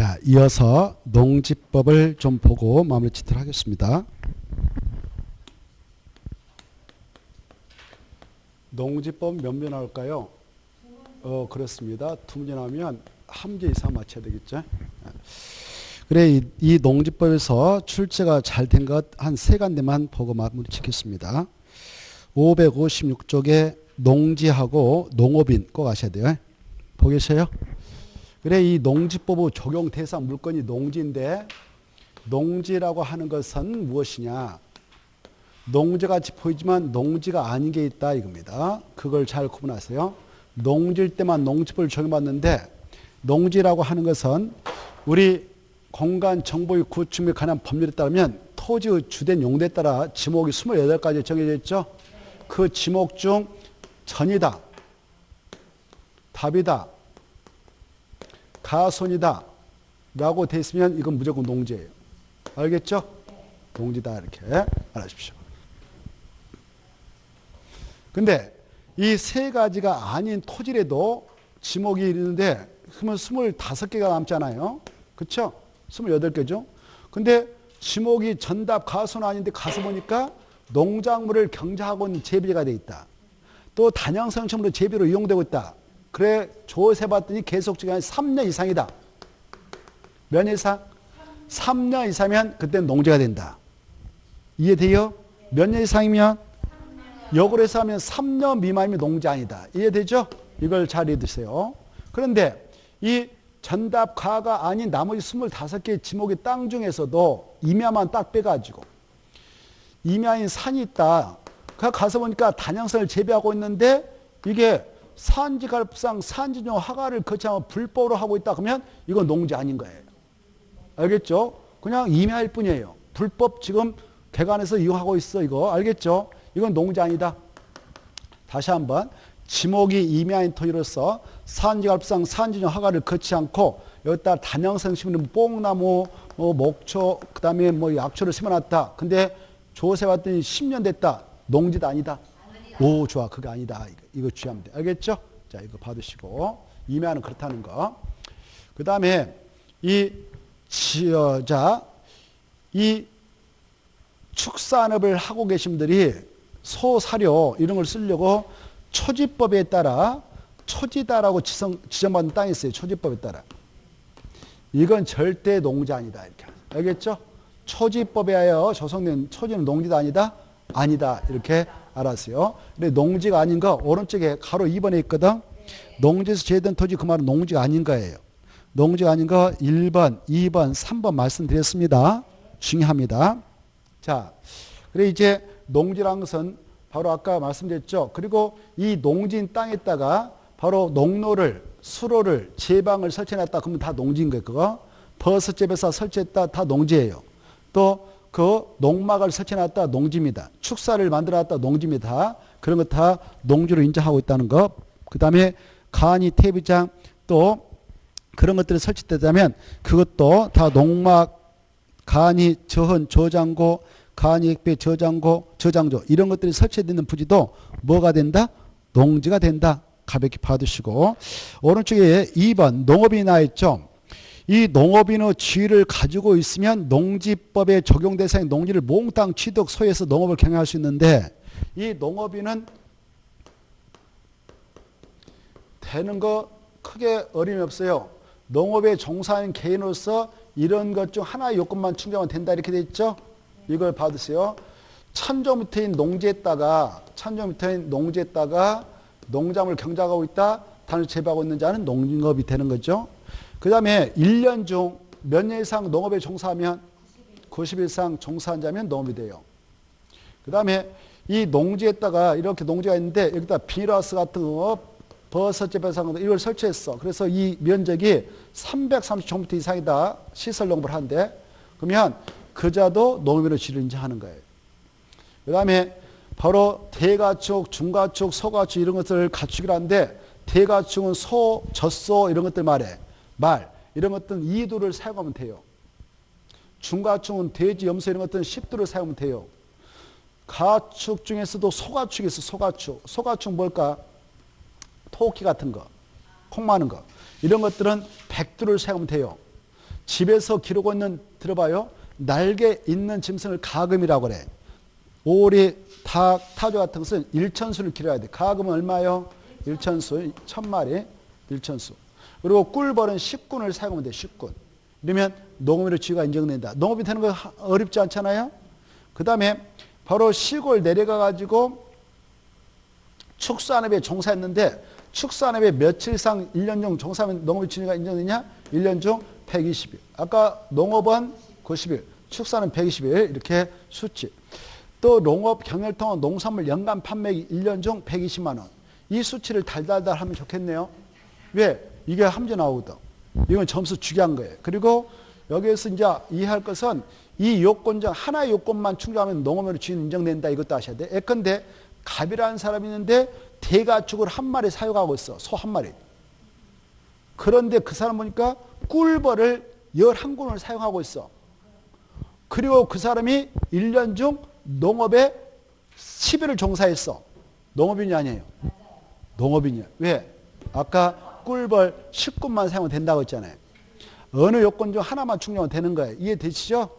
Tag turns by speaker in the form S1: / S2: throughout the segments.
S1: 자, 이어서 농지법을 좀 보고 마무리 짓도록 하겠습니다. 농지법 몇 문 나올까요? 그렇습니다. 두 문제 나오면 한 문제 이상 맞춰야 되겠죠. 그래, 이 농지법에서 출제가 잘 된 것 한 세 간데만 보고 마무리 짓겠습니다. 556쪽에 농지하고 농업인 꼭 아셔야 돼요. 보계세요? 그래, 이 농지법의 적용 대상 물건이 농지인데, 농지라고 하는 것은 무엇이냐? 농지같이 보이지만 농지가 아닌 게 있다 이겁니다. 그걸 잘 구분하세요. 농지일 때만 농지법을 적용받는데, 농지라고 하는 것은 우리 공간 정보의 구축에 관한 법률에 따르면 토지의 주된 용도에 따라 지목이 28가지 정해져 있죠. 그 지목 중 전이다, 답이다, 가손이다 라고 돼 있으면 이건 무조건 농지예요. 알겠죠? 농지다 이렇게 알아주십시오. 근데 이 세 가지가 아닌 토지라도 지목이 있는데 그러면 25개가 남잖아요. 그렇죠? 28개죠. 근데 지목이 전답 가손 아닌데 가서 보니까 농작물을 경작하고 있는 재배가 돼 있다. 또 단양성첨으로 재배로 이용되고 있다. 그래 조사해봤더니 계속기간이 3년 이상이다. 몇 년 이상? 3년 이상이면 그때는 농지가 된다. 이해돼요? 몇 년 이상이면? 역으로 해서 하면 3년 미만이면 농지 아니다. 이해되죠? 이걸 잘 이해드세요. 그런데 이 전답 가가 아닌 나머지 25개의 지목의 땅 중에서도 임야만 딱 빼가지고 임야인 산이 있다. 가서 보니까 단양산을 재배하고 있는데 이게 산지갈법상 산지용 허가를 거치하고 불법으로 하고 있다. 그러면 이건 농지 아닌 거예요. 알겠죠? 그냥 임야일 뿐이에요. 불법 지금 개간에서 이용하고 있어. 이거 알겠죠? 이건 농지 아니다. 다시 한번 지목이 임야인 토지로서 산지갈법상 산지용 허가를 거치 않고 여기다 단양성 심는 뽕나무, 목초, 그 다음에 약초를 심어놨다. 근데 조사해봤더니 10년 됐다. 농지도 아니다. 오, 좋아. 그게 아니다. 이거 주의하면 돼. 알겠죠? 자, 이거 받으시고. 임야는 그렇다는 거. 그 다음에 이 축산업을 하고 계신 분들이 소, 사료 이런 걸 쓰려고 초지법에 따라 초지다라고 지정받은 땅이 있어요. 초지법에 따라. 이건 절대 농지 아니다. 이렇게. 알겠죠? 초지법에 하여 조성된 초지는 농지도 아니다? 아니다. 이렇게 알았어요. 근데 농지가 아닌 거 오른쪽에 가로 2번에 있거든. 농지에서 제외된 토지 그 말은 농지가 아닌 거예요. 농지가 아닌 거 1번, 2번, 3번 말씀드렸습니다. 중요합니다. 자, 그래 이제 농지라는 것은 바로 아까 말씀드렸죠. 그리고 이 농지인 땅에다가 바로 농로를, 수로를, 제방을 설치해놨다. 그러면 다 농지인 거예요. 그거 버섯재배사 설치했다. 다 농지예요. 또 그 농막을 설치해놨다. 농지입니다. 축사를 만들어놨다. 농지입니다. 그런 거 다 농지로 인정하고 있다는 거. 그 다음에 간이, 태비장 또 그런 것들이 설치되자면 그것도 다 농막, 간이, 저흔, 저장고, 간이, 액배, 저장조 이런 것들이 설치되는 부지도 뭐가 된다? 농지가 된다. 가볍게 봐두시고 오른쪽에 2번 농업인이 나와있죠. 이 농업인의 지위를 가지고 있으면 농지법에 적용 대상인 농지를 몽땅 취득, 소유해서 농업을 경영할 수 있는데 이 농업인은 되는 거 크게 어림이 없어요. 농업에 종사하는 개인으로서 이런 것 중 하나의 요건만 충족하면 된다 이렇게 돼 있죠. 이걸 받으세요. 천조미터인 농지에다가 농작물 경작하고 있다. 단을 재배하고 있는 자는 농업이 되는 거죠. 그 다음에 1년 중 몇 년 이상 농업에 종사하면 90일 이상 종사한 자면 농업이 돼요. 그 다음에 이 농지에다가 이렇게 농지가 있는데 여기다 비닐하우스 같은 거 버섯 재배사 같은 거 이걸 설치했어. 그래서 이 면적이 330제곱미터 이상이다. 시설 농업을 하는데 그러면 그자도 농업인으로 지위를 인정하는 거예요. 그 다음에 바로 대가축, 중가축, 소가축 이런 것들을 가축이라 하는데 대가축은 소, 젖소 이런 것들 말 이런 것들은 2두를 사용하면 돼요. 중가축은 돼지, 염소 이런 것들은 10두를 사용하면 돼요. 가축 중에서도 소가축이 있어. 소가축 뭘까? 토끼 같은 거, 콩 많은 거 이런 것들은 100두를 사용하면 돼요. 집에서 기르고 있는, 들어봐요. 날개 있는 짐승을 가금이라고 그래. 오리, 닭, 타조 같은 것은 1천수를 기르어야 돼. 가금은 얼마요? 1천수, 1000마리, 1천수. 그리고 꿀벌은 10군을 사용하면 돼. 10군. 이러면 농업인의 지위가 인정된다. 농업이 되는 거 어렵지 않잖아요. 그 다음에 바로 시골 내려가 가지고 축산업에 종사했는데, 축산업에 며칠상 1년 중 종사하면 농업의 지위가 인정되냐? 1년 중 120일. 아까 농업은 90일, 축산은 120일. 이렇게 수치. 또 농업 경영통한 농산물 연간 판매액이 1년 중 120만 원. 이 수치를 달달달 하면 좋겠네요. 왜? 이게 함재 나오거든. 이건 점수 주게 한 거예요. 그리고 여기에서 이제 이해할 것은 이 요건 중 하나의 요건만 충족하면 농업으로 주인 인정된다. 이것도 아셔야 돼. 예컨대 갑이라는 사람이 있는데 대가축을 한 마리 사육하고 있어. 소 한 마리. 그런데 그 사람 보니까 꿀벌을 11군을 사용하고 있어. 그리고 그 사람이 1년 중 농업에 10일을 종사했어. 농업인이 아니에요. 농업인이야. 왜? 아까 꿀벌 10군만 사용하면 된다고 했잖아요. 어느 요건 중 하나만 충족하면 되는 거예요. 이해되시죠?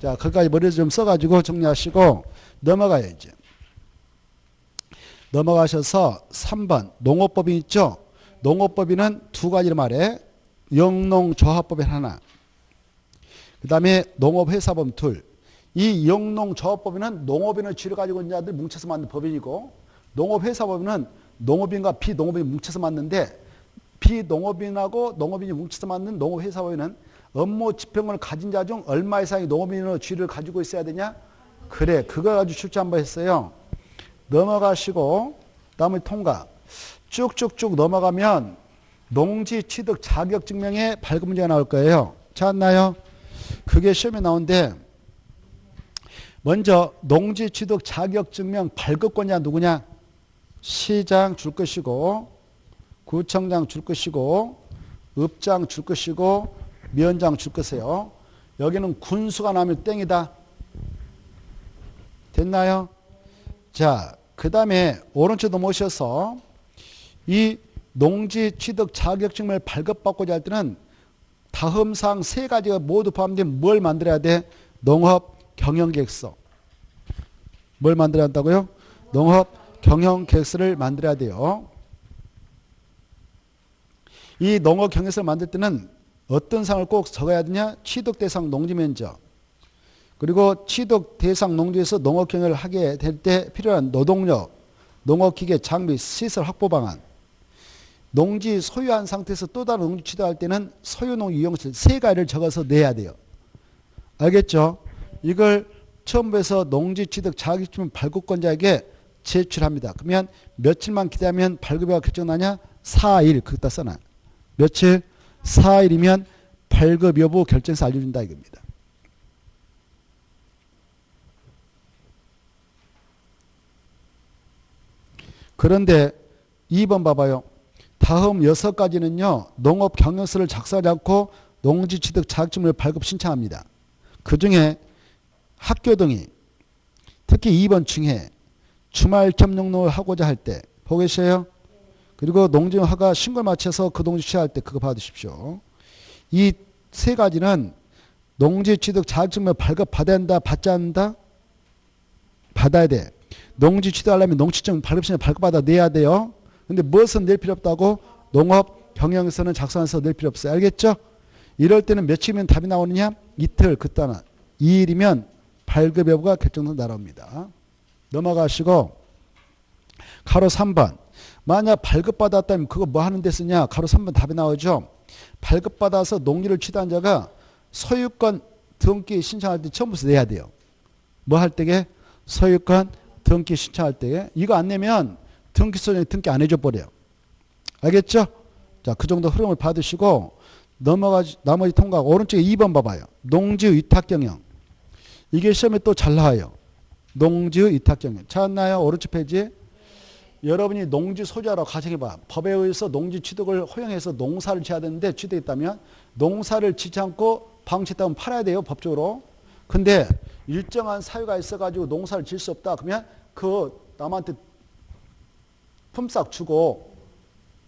S1: 자, 거기까지 머리를 좀 써가지고 정리하시고 넘어가야죠. 넘어가셔서 3번 농업법인 있죠? 농업법인은 두 가지를 말해. 영농조합법인 하나. 그 다음에 농업회사법인 둘. 이 영농조합법인은 농업인의 지위를 가지고 있는 자들 뭉쳐서 만든 법인이고, 농업회사법인은 농업인과 비농업인이 뭉쳐서 만드는데, 비농업인하고 농업인이 뭉쳐서 만든 농업회사법인은 업무 지평을 가진 자 중 얼마 이상의 농업인의 지위를 가지고 있어야 되냐? 그래, 그거 가지고 출제 한번 했어요. 넘어가시고 다음에 통과. 쭉쭉쭉 넘어가면 농지 취득 자격증명의 발급 문제가 나올 거예요. 찾았나요? 그게 시험에 나오는데, 먼저 농지 취득 자격증명 발급권자 누구냐? 시장 줄 것이고, 구청장 줄 것이고, 읍장 줄 것이고, 면장 줄 것이에요. 여기는 군수가 나면 땡이다. 됐나요? 자, 그 다음에 오른쪽 넘어오셔서 이 농지 취득 자격증명을 발급받고자 할 때는 다음 사항 세 가지가 모두 포함된 뭘 만들어야 돼? 농업 경영계획서. 뭘 만들어야 한다고요? 농업 경영계획서를 만들어야 돼요. 이 농업 경영계획서를 만들 때는 어떤 사항을 꼭 적어야 되냐? 취득 대상 농지 면적. 그리고 취득 대상 농지에서 농업 경영을 하게 될 때 필요한 노동력, 농업기계, 장비, 시설 확보 방안. 농지 소유한 상태에서 또 다른 농지 취득할 때는 소유농 이용실 세 가지를 적어서 내야 돼요. 알겠죠? 이걸 처음부터 농지 취득 자격증명 발급권자에게 제출합니다. 그러면 며칠만 기다리면 발급이 결정나냐? 4일. 그것다 써놔. 며칠? 4일이면 발급 여부 결정서 알려준다 이겁니다. 그런데 2번 봐봐요. 다음 6가지는요. 농업 경영서를 작성하지 않고 농지 취득 자격증명을 발급 신청합니다. 그중에 학교 등이 특히 2번 중에 주말 겸용농을 하고자 할 때 보고 계세요? 그리고 농지허가 신고를 마쳐서 그 농지 취득할 때 그거 받으십시오. 이 세 가지는 농지 취득 자격증명 발급 받아야 한다, 받지 않는다? 받아야 돼. 농지 취득하려면 농지증 발급신청 발급받아 내야 돼요. 근데 무엇은 낼 필요 없다고? 농업 경영서는 작성해서 낼 필요 없어요. 알겠죠? 이럴 때는 며칠이면 답이 나오느냐? 이틀, 그따나 2일이면 발급 여부가 결정돼서 나옵니다. 넘어가시고 가로 3번. 만약 발급받았다면 그거 뭐 하는 데 쓰냐? 가로 3번 답이 나오죠. 발급받아서 농지를 취득한 자가 소유권 등기 신청할 때 처음부터 내야 돼요. 뭐 할 때게? 소유권 등기 신청할 때. 이거 안 내면 등기소장이 등기 안 해줘 버려요. 알겠죠? 자, 그 정도 흐름을 받으시고 나머지 통과하고 오른쪽에 2번 봐봐요. 농지 위탁경영. 이게 시험에 또 잘 나와요. 농지 위탁경영. 찾았나요? 오른쪽 페이지. 여러분이 농지 소유자라고 가정해봐. 법에 의해서 농지 취득을 허용해서 농사를 지어야 되는데 취득했다면 농사를 짓지 않고 방치했다면 팔아야 돼요. 법적으로. 근데 일정한 사유가 있어가지고 농사를 지을 수 없다. 그러면 그 남한테 품삯 주고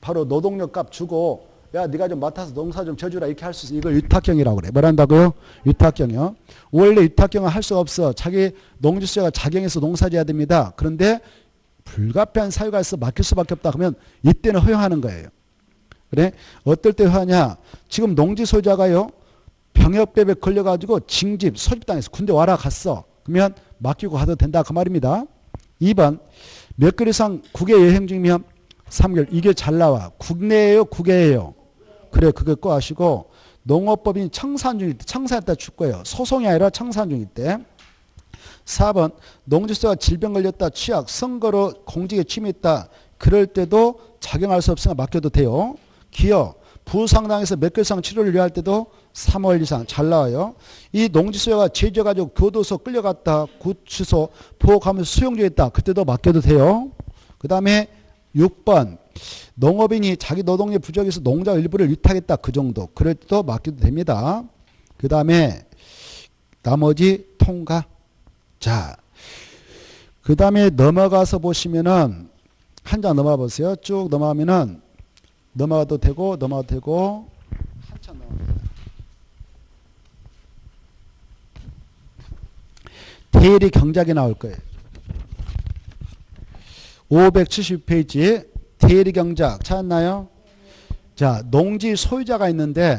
S1: 바로 노동력 값 주고 야 네가 좀 맡아서 농사 좀 져주라 이렇게 할 수 있어. 이걸 위탁경이라고 그래. 뭐란다고요? 위탁경이요. 원래 위탁경은 할 수가 없어. 자기 농지수자가 자경해서 농사져야 됩니다. 그런데 불가피한 사유가 있어 맡길 수밖에 없다. 그러면 이때는 허용하는 거예요. 그래? 어떨 때 허용하냐? 지금 농지 소유자가요 병역법에 걸려가지고 징집 소집당해서 군대 와라 갔어. 그러면 맡기고 가도 된다 그 말입니다. 2번 몇 개월 이상 국외 여행 중이면 3개월. 이게 잘 나와. 국내예요 국외예요? 그래 그거 꼭 아시고 농업법인 청산 중일 때 청산했다 줄 거예요. 소송이 아니라 청산 중일 때. 4번 농지수가 질병 걸렸다 취약 선거로 공직에 침입했다 그럴 때도 작용할 수 없으면 맡겨도 돼요. 기여 부상당해서 몇 개월 이상 치료를 요할 때도 3월 이상 잘 나와요. 이 농지수가 죄져가지고 교도소 끌려갔다 구치소 보호하면서 수용조했다 그때도 맡겨도 돼요. 그 다음에 6번 농업인이 자기 노동력 부족해서 농장 일부를 위탁했다 그 정도 그럴 때도 맡겨도 됩니다. 그 다음에 나머지 통과. 자, 그 다음에 넘어가서 보시면은 한 장 넘어가 보세요. 쭉 넘어가면은 넘어가도 되고 한참 넘어갑니다. 대리 경작이 나올 거예요. 570페이지 대리 경작 찾았나요? 자, 농지 소유자가 있는데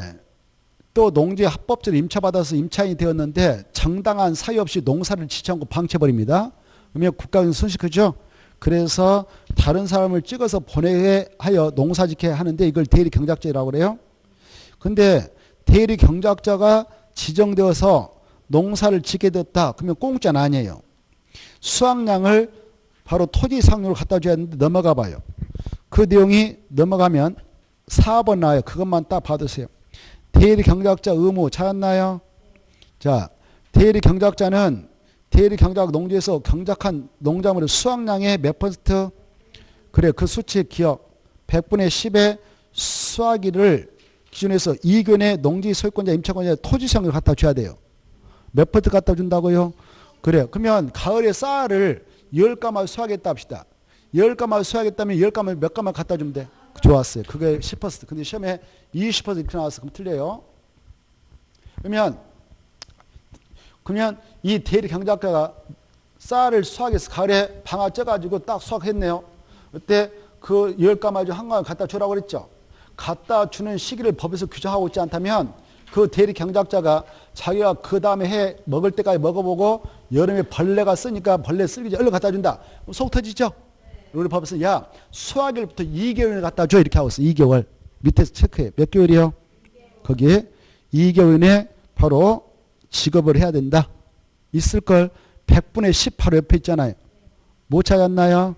S1: 또 농지 합법적으로 임차받아서 임차인이 되었는데 정당한 사유 없이 농사를 짓지 않고 방치해버립니다. 그러면 국가는 손실크죠. 그래서 다른 사람을 찍어서 보내게 하여 농사짓게 하는데 이걸 대리 경작자라고 그래요. 근데 대리 경작자가 지정되어서 농사를 짓게 됐다. 그러면 공짜는 아니에요. 수확량을 바로 토지 상료를 갖다 줘야 하는데 넘어가 봐요. 그 내용이 넘어가면 4번 나와요. 그것만 딱 받으세요. 대리 경작자 의무 찾았나요? 자, 대리 경작자는 대리 경작 농지에서 경작한 농작물의 수확량의 몇 퍼센트? 그래, 그 수치 기억. 100분의 10의 수확일을 기준해서 이견의 농지 소유권자 임차권자 토지상을 갖다 줘야 돼요. 몇 퍼센트 갖다 준다고요? 그래, 그러면 가을에 쌀을 10가마 수확했다 합시다. 10가마 수확했다면 10가마 몇 가마 갖다 주면 돼? 좋았어요. 그게 10%. 근데 시험에 20% 이렇게 나왔어. 그럼 틀려요. 그러면 이 대리 경작자가 쌀을 수확해서 가을에 방아 쪄가지고 딱 수확했네요. 그때 그 10가마 중 한 가마 갖다 주라고 그랬죠. 갖다 주는 시기를 법에서 규정하고 있지 않다면 그 대리 경작자가 자기가 그 다음에 해 먹을 때까지 먹어보고 여름에 벌레가 쓰니까 벌레 쓸기 전에 얼른 갖다 준다. 속 터지죠? 우리 법에서 야 수확일부터 2개월 갖다 줘 이렇게 하고 있어. 2개월. 밑에서 체크해. 몇 개월이요? 거기에 2개월 이내 바로 지급을 해야 된다. 있을걸. 100분의 10 바로 옆에 있잖아요. 못 찾았나요?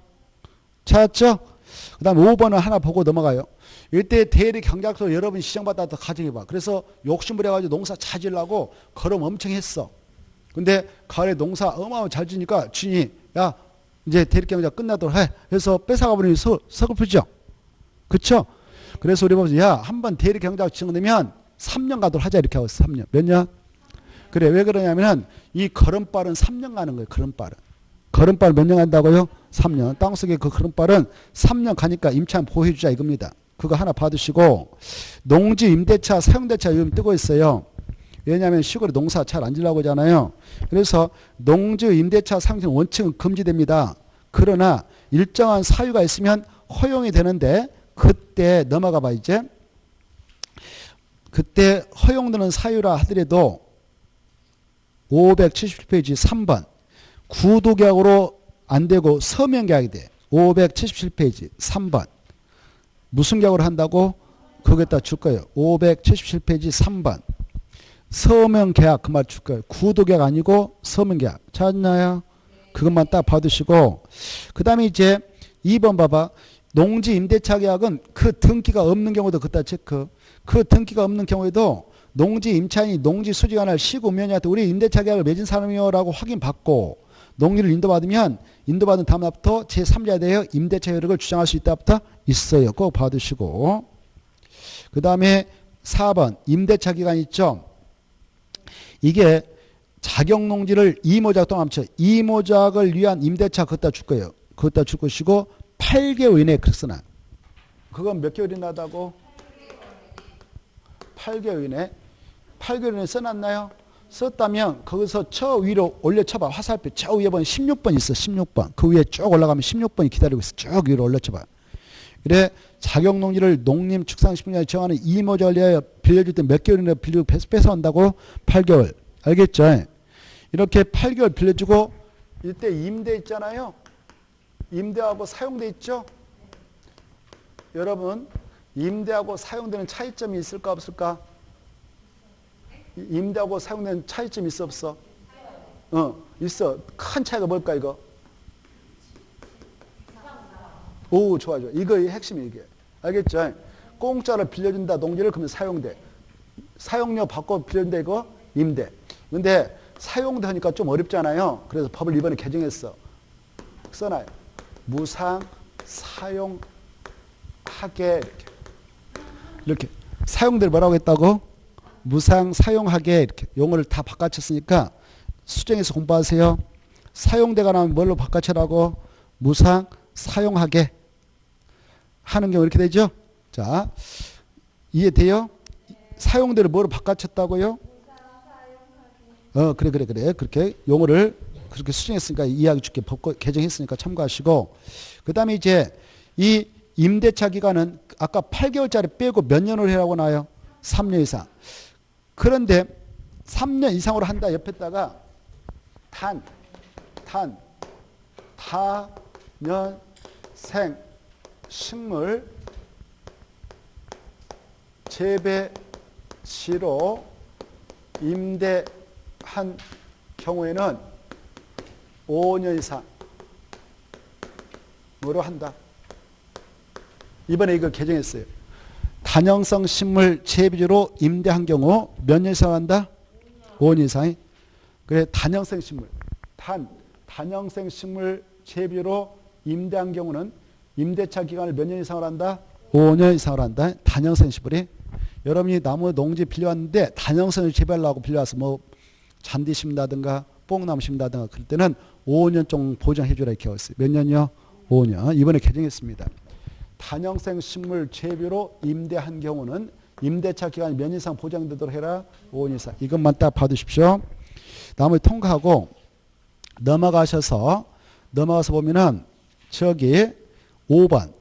S1: 찾았죠? 그 다음 5번은 하나 보고 넘어가요. 이때 대리 경작소 여러분 시정받아서 가정해봐. 그래서 욕심부려가지고 농사 찾으려고 걸음 엄청 했어. 근데 가을에 농사 어마어마 잘 지니까 주인이 야 이제 대리 경작 끝나도록 해. 그래서 뺏어가 버리니 서글프죠. 그쵸? 그래서 우리 보면서 야 한번 대리 경작 지정되면 3년 가도록 하자 이렇게 하고 있어. 3년. 몇 년? 그래 왜 그러냐면은 이 걸음발은 3년 가는 거예요. 걸음발은. 걸음발 몇 년 간다고요? 3년. 땅속에 그 걸음발은 3년 가니까 임차인 보호해주자 이겁니다. 그거 하나 받으시고 농지 임대차 사용대차 요즘 뜨고 있어요. 왜냐하면 시골에 농사 잘 안 지려고 하잖아요. 그래서 농지 임대차 사용 원칙은 금지됩니다. 그러나 일정한 사유가 있으면 허용이 되는데 그때 넘어가 봐 이제. 그때 허용되는 사유라 하더라도 577페이지 3번 구도계약으로 안 되고 서명계약이 돼. 577페이지 3번 무슨 계약으로 한다고? 거기에다 줄 거예요. 577페이지 3번 서명계약 그 말 줄 거예요. 구도계약 아니고 서명계약. 찾나요? 그것만 딱 받으시고 그 다음에 이제 2번 봐봐. 농지 임대차 계약은 그 등기가 없는 경우도 그따 체크. 그 등기가 없는 경우에도 농지 임차인이 농지 수지관할 시군면한테 우리 임대차 계약을 맺은 사람이요라고 확인받고 농지를 인도받으면 인도받은 다음부터 제3자에 대해 임대차 효력을 주장할 수 있다부터 있어요. 꼭 받으시고 그 다음에 4번 임대차 기간 있죠. 이게 자격농지를 이모작 동안 합쳐 이모작을 위한 임대차 그것다 줄 거예요. 그것다 줄 것이고 8개월 이내에 그렇으나 그건 몇 개월이 나다고? 8개월이네. 8개월이네 써놨나요? 썼다면 거기서 저 위로 올려쳐봐. 화살표 저 위에 보면 16번 있어. 16번. 그 위에 쭉 올라가면 16번이 기다리고 있어. 쭉 위로 올려쳐봐. 그래 자격농지를 농림축산식품량에 정하는 이모자를 위하여 빌려줄 때 몇 개월이나 빌리고 뺏어온다고? 8개월. 알겠죠? 이렇게 8개월 빌려주고 이때 임대 있잖아요. 임대하고 사용대 있죠? 여러분 임대하고 사용되는 차이점이 있을까 없을까? 임대하고 사용되는 차이점이 있어 없어? 있어. 큰 차이가 뭘까 이거? 오 좋아. 이거의 핵심이 이게. 알겠죠? 공짜로 빌려준다 농지를 그러면 사용대. 사용료 받고 빌려준다 이거 임대. 근데 사용대 하니까 좀 어렵잖아요. 그래서 법을 이번에 개정했어. 써놔요. 무상 사용하게 이렇게 사용대를 뭐라고 했다고? 무상 사용하게 이렇게 용어를 다 바꿔쳤으니까 수정해서 공부하세요. 사용대가 나오면 뭘로 바꿔쳐라고? 무상 사용하게 하는 경우 이렇게 되죠. 자, 이해돼요? 사용대를 뭐로 바꿔쳤다고요? 그래. 그렇게 용어를 그렇게 수정했으니까 이해하기 쉽게 법 개정했으니까 참고하시고, 그 다음에 이제 이 임대차 기간은 아까 8개월짜리 빼고 몇 년을 해라고 나요? 3년 이상. 그런데 3년 이상으로 한다 옆에다가 다년생 식물 재배시로 임대한 경우에는 5년 이상 뭐로 한다. 이번에 이거 개정했어요. 단형성 식물 재배지로 임대한 경우 몇 년 이상 한다? 5년 이상이. 그래 단형성 식물 단형성 식물 재배지로 임대한 경우는 임대차 기간을 몇 년 이상을 한다? 5년 이상을 한다. 단형성 식물이. 여러분이 나무 농지 빌려왔는데 단형성을 재배하려고 빌려와서 뭐 잔디 심다든가 뽕나무 심다든가 그럴 때는 5년 정도 보장해 주라 이렇게 했어요. 몇 년이요? 5년. 이번에 개정했습니다. 단형생 식물 재배로 임대한 경우는 임대차 기간이 몇 년 이상 보장되도록 해라. 5년 이상. 이것만 딱 봐두십시오. 나머지 통과하고 넘어가서 보면은 저기 5번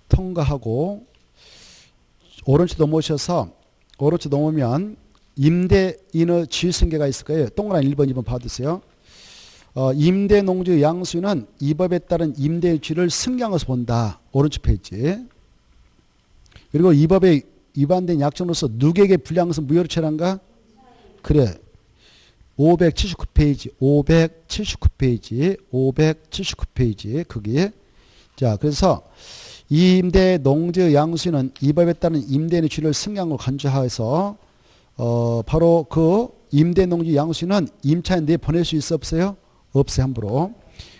S1: 통과하고 오른쪽 넘으면 임대인의 지위승계가 있을 거예요. 동그라미 1번, 2번 봐두세요. 임대농지 양수는 이 법에 따른 임대의 지위를 승계하면서 본다. 오른쪽 페이지. 그리고 이 법에 위반된 약정으로서 누구에게 불리한 것은 무효로 처리한가? 그래. 579페이지. 거기. 자, 그래서 임대 농지 양수는 이 법에 따른 임대인의 지위를 승계한 걸 간주하여서 바로 그 임대 농지 양수는 임차인 내 보낼 수 있어 없어요? 없어요. 함부로.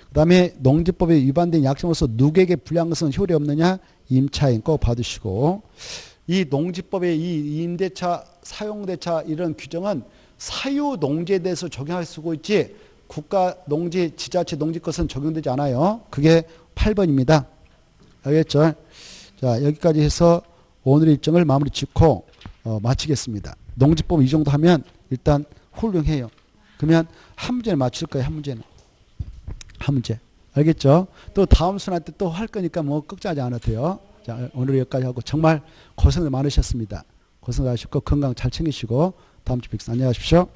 S1: 그 다음에 농지법에 위반된 약정으로서 누구에게 불리한 것은 효력이 없느냐? 임차인 꼭 받으시고, 이 농지법의 이 임대차, 사용대차 이런 규정은 사유 농지에 대해서 적용할 수 있지 국가 농지, 지자체 농지 것은 적용되지 않아요. 그게 8번입니다. 알겠죠? 자, 여기까지 해서 오늘의 일정을 마무리 짓고 마치겠습니다. 농지법 이 정도 하면 일단 훌륭해요. 그러면 한 문제는 맞출 거예요. 한 문제는. 한 문제. 알겠죠? 또 다음 순환 때 또 할 거니까 뭐 걱정하지 않아도 돼요. 자, 오늘 여기까지 하고 정말 고생을 많으셨습니다. 고생 하시고 건강 잘 챙기시고 다음 주에 뵙겠습니다. 안녕히 가십시오.